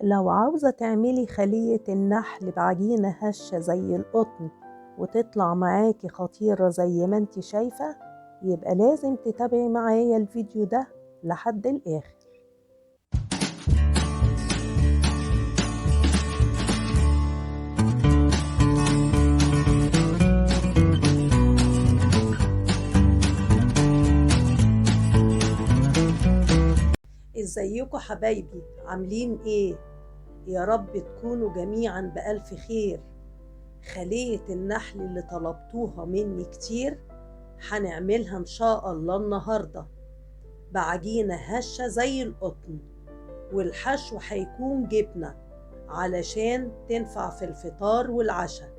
لو عاوزة تعملي خلية النحل بعجينة هشة زي القطن وتطلع معاكي خطيرة زي ما انت شايفة، يبقى لازم تتابعي معايا الفيديو ده لحد الآخر. ازيكم حبايبي، عاملين ايه؟ يا رب تكونوا جميعا بألف خير. خلية النحل اللي طلبتوها مني كتير هنعملها ان شاء الله النهاردة بعجينة هشة زي القطن، والحشو هيكون جبنة علشان تنفع في الفطار والعشاء،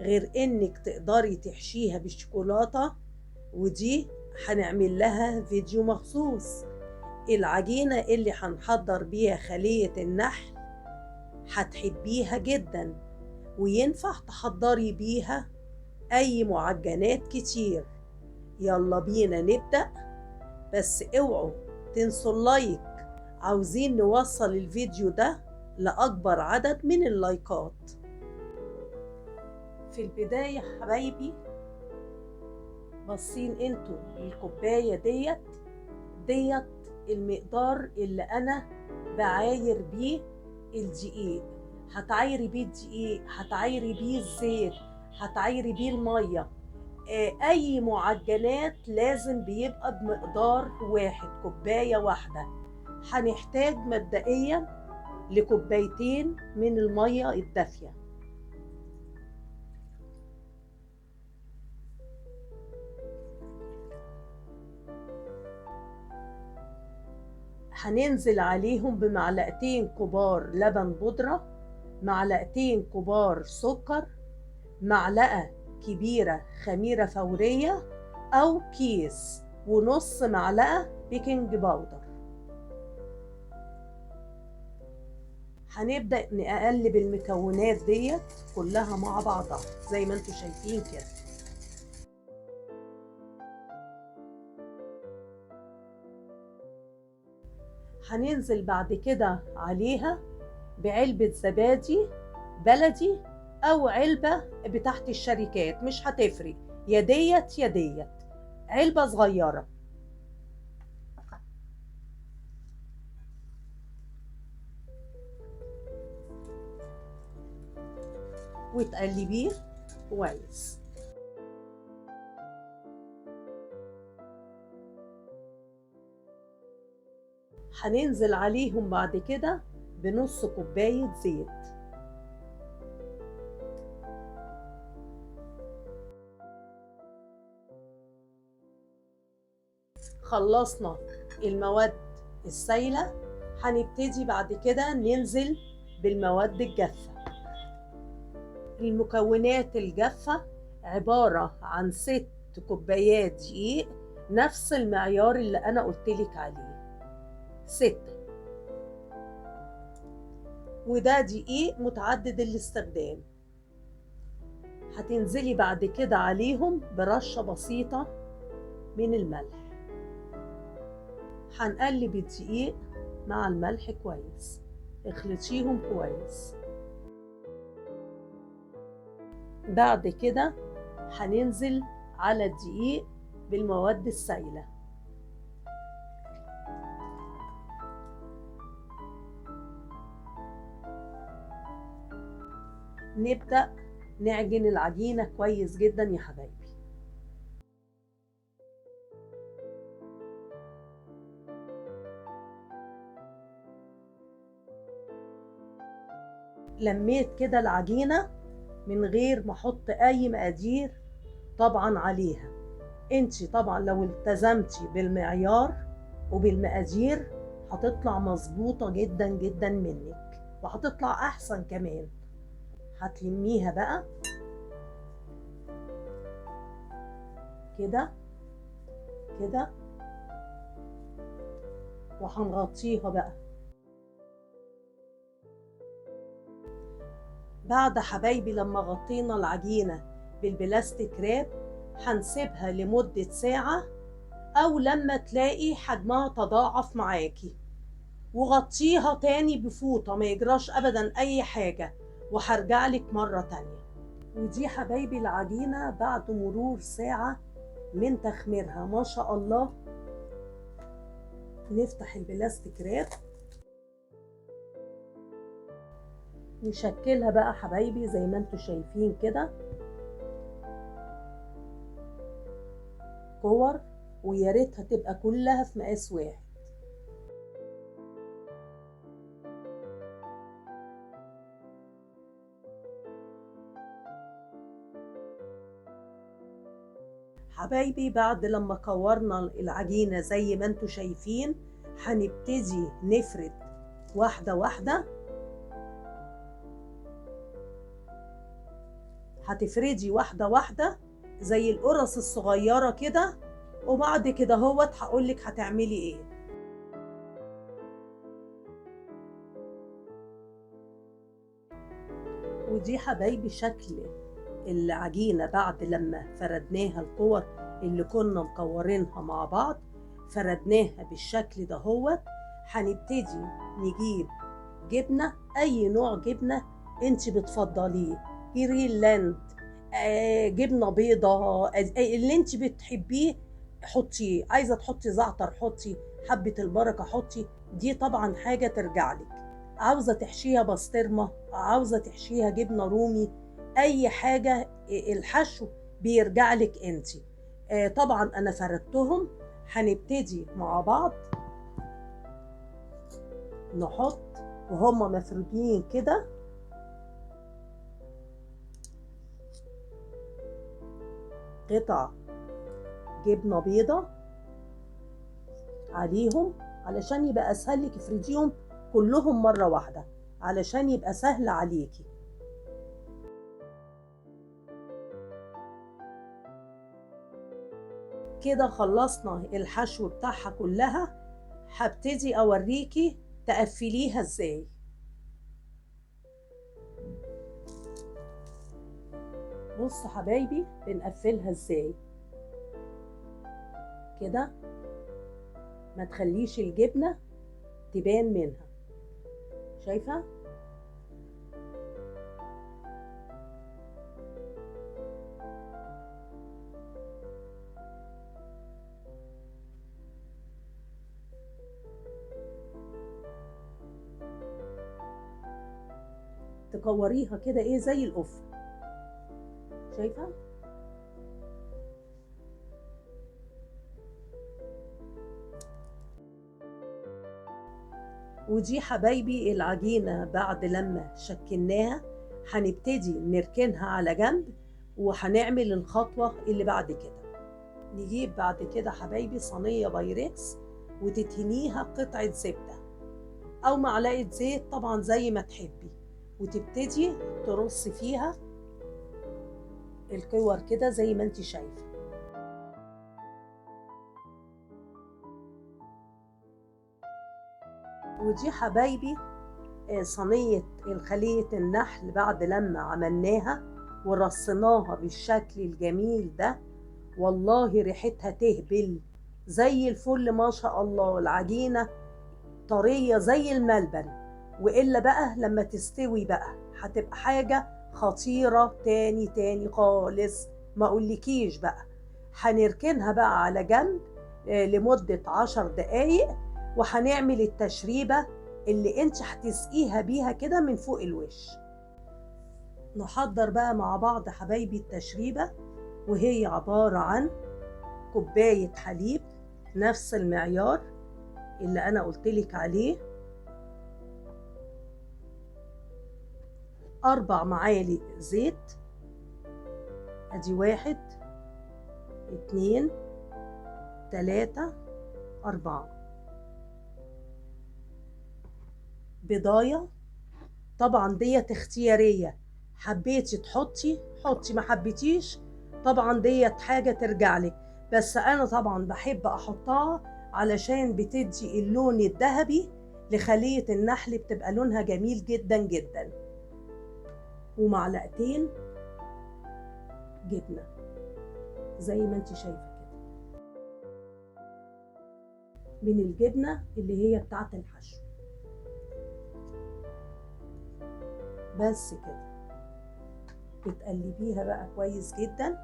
غير انك تقدري تحشيها بالشوكولاتة، ودي هنعمل لها فيديو مخصوص. العجينة اللي هنحضر بيها خلية النحل هتحبيها جدا، وينفع تحضري بيها أي معجنات كتير. يلا بينا نبدأ، بس اوعوا تنسوا اللايك، عاوزين نوصل الفيديو ده لأكبر عدد من اللايكات. في البداية حبايبي، بصين انتوا الكوباية ديت المقدار اللي انا بعاير بيه الدقيق. هتعايري بيه الدقيق، هتعايري بيه الزيت، هتعايري بيه المية. اي معجنات لازم بيبقى بمقدار واحد، كوباية واحدة. هنحتاج مبدئيا لكوبايتين من المية الدافية. هننزل عليهم بمعلقتين كبار لبن بودرة، معلقتين كبار سكر، معلقة كبيرة خميرة فورية أو كيس، ونص معلقة بيكنج باودر. هنبدأ نقلب المكونات ديت كلها مع بعضها زي ما انتوا شايفين كده. هننزل بعد كده عليها بعلبة زبادي بلدي أو علبة بتاعت الشركات، مش هتفرق، يا ديت يا ديت، علبة صغيرة. وتقلبيه كويس. هننزل عليهم بعد كده بنص كوباية زيت. خلصنا المواد السائلة، هنبتدي بعد كده ننزل بالمواد الجافة. المكونات الجافة عبارة عن 6 كوبايات دقيق، نفس المعيار اللي أنا قلتلك عليه، 6. وده دقيق متعدد الاستخدام. هتنزلي بعد كده عليهم برشة بسيطة من الملح. هنقلب الدقيق مع الملح كويس، اخلطيهم كويس. بعد كده هننزل على الدقيق بالمواد السائلة. نبدأ نعجن العجينة كويس جدا يا حبايبي. لميت كده العجينة من غير ما احط اي مقادير طبعا عليها. انتي طبعا لو التزمتي بالمعيار وبالمقادير هتطلع مظبوطة جدا جدا منك، وهتطلع احسن كمان. هتلميها بقى كده كده، وهنغطيها بقى. بعد حبايبي لما غطينا العجينة بالبلاستيك راب، هنسيبها لمدة ساعة أو لما تلاقي حجمها تضاعف معاكي، وغطيها تاني بفوطة ما يجراش ابدا اي حاجة، وهرجع لك مرة تانية. ودي حبايبي العجينة بعد مرور ساعة من تخميرها ما شاء الله. نفتح البلاستيك راب نشكلها بقى حبايبي زي ما انتوا شايفين كده كور، ويا ريتها تبقى كلها في مقاس واحد. حبايبي بعد لما كورنا العجينة زي ما انتوا شايفين هنبتدي نفرد واحدة واحدة. هتفردي واحدة واحدة زي القرص الصغيرة كده، وبعد كده هوت هقولك هتعملي ايه. ودي حبايبي شكل العجينة بعد لما فردناها الكور اللي كنا مكورينها مع بعض، فردناها بالشكل ده هوت. هنبتدي نجيب جبنة، اي نوع جبنة انت بتفضليه، جرينلاند، جبنة بيضة، اللي انت بتحبيه حطيه. عايزة تحطي زعتر حطي، حبة البركة حطي، دي طبعا حاجة ترجعلك. عاوزة تحشيها بسطرمة، عاوزة تحشيها جبنة رومي، اي حاجة الحشو بيرجعلك انت. طبعا انا فردتهم. هنبتدي مع بعض نحط وهم مفروضين كده قطع جبنة بيضة عليهم، علشان يبقى اسهل لك افرديهم كلهم مرة واحدة علشان يبقى سهل عليكي. كده خلصنا الحشو بتاعها كلها. هبتدي اوريكي تقفليها ازاي. بصوا حبايبي بنقفلها ازاي كده، ما تخليش الجبنة تبان منها، شايفة؟ تكوريها كده ايه زي القفل، شايفة؟ ودي حبايبي العجينة بعد لما شكلناها هنبتدي نركنها على جنب، وهنعمل الخطوة اللي بعد كده. نجيب بعد كده حبايبي صينية بايركس وتدهنيها قطعة زبدة أو معلقة زيت طبعا زي ما تحبي، وتبتدي ترصي فيها الكور كده زي ما انت شايفة. ودي حبايبي صينية الخلية النحل بعد لما عملناها ورصيناها بالشكل الجميل ده، والله ريحتها تهبل زي الفل ما شاء الله. العجينة طرية زي الملبن، وإلا بقى لما تستوي بقى هتبقى حاجة خطيرة تاني خالص، ما أقولكيش بقى. هنركنها بقى على جنب لمدة 10 دقايق، وهنعمل التشريبة اللي انت هتسقيها بيها كده من فوق الوش. نحضر بقى مع بعض حبايبي التشريبة، وهي عبارة عن كوباية حليب نفس المعيار اللي أنا قلتلك عليه، 4 معالق زيت، ادي 1 2 3 4. بضاية طبعا ديت اختيارية، حبيتي تحطي حطي، ما حبيتيش طبعا ديت حاجة ترجعلك، بس أنا طبعا بحب أحطها علشان بتدي اللون الذهبي لخلية النحل، بتبقى لونها جميل جدا جدا. ومعلقتين جبنة زي ما انت شايفة كده، من الجبنة اللي هي بتاعت الحشو. بس كده. بتقلبيها بقى كويس جدا.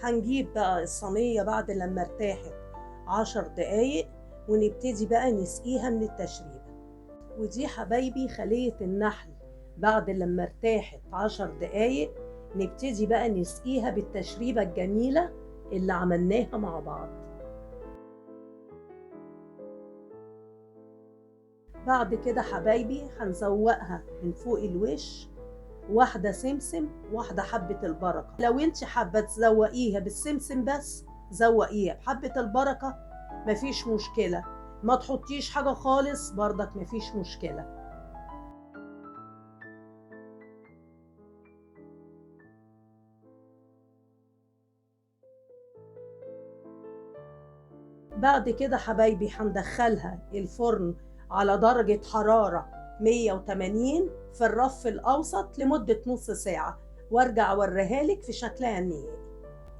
هنجيب بقى الصينية بعد لما ارتاحت 10 دقايق ونبتدي بقى نسقيها من التشريبة. ودي حبايبي خلية النحل بعد لما ارتاحت 10 دقايق نبتدي بقى نسقيها بالتشريبة الجميلة اللي عملناها مع بعض. بعد كده حبايبي هنزوقها من فوق الوش واحدة سمسم واحدة حبة البركة. لو انت حابة تزوقيها بالسمسم بس زوقيها، بحبة البركة مفيش مشكلة، ما تحطيش حاجة خالص برضك مفيش مشكلة. بعد كده حبايبي هندخلها الفرن على درجة حرارة 180 في الرف الأوسط لمدة نص ساعة، وارجع اوريها لك في شكلها النهائي.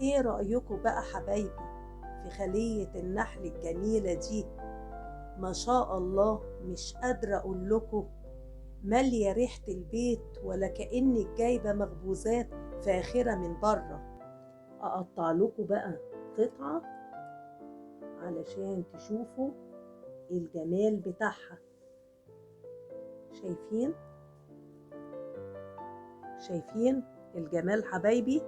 ايه رأيكم بقى حبايبي في خلية النحل الجميلة دي؟ ما شاء الله، مش قادرة اقول لكم، مالية ريحة البيت ولا كأنك جايبة مخبوزات فاخرة من بره. اقطع لكم بقى قطعة علشان تشوفوا الجمال بتاعها. شايفين؟ شايفين الجمال حبايبي؟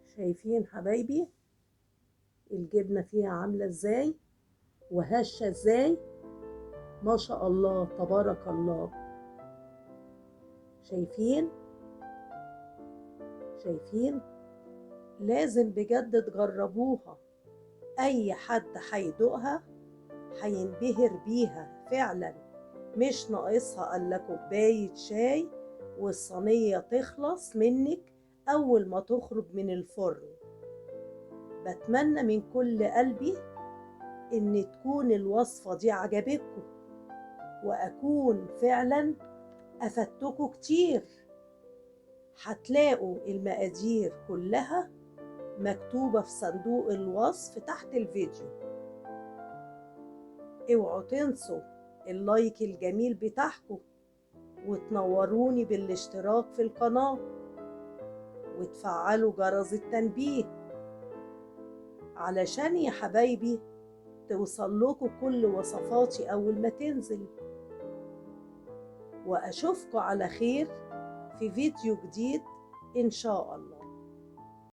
شايفين حبايبي الجبنة فيها عاملة ازاي وهشة ازاي؟ ما شاء الله تبارك الله. شايفين؟ شايفين؟ لازم بجد تجربوها، اي حد هيدوقها هينبهر بيها فعلا. مش ناقصها الا كوباية شاي والصينية تخلص منك اول ما تخرج من الفرن. بتمنى من كل قلبي ان تكون الوصفة دي عجبتكم، واكون فعلا افدتكم كتير. هتلاقوا المقادير كلها مكتوبة في صندوق الوصف تحت الفيديو. اوعوا تنسوا اللايك الجميل بتاعكم، وتنوروني بالاشتراك في القناة، وتفعلوا جرس التنبيه علشان يا حبايبي توصل لكم كل وصفاتي أول ما تنزل. وأشوفكم على خير في فيديو جديد إن شاء الله.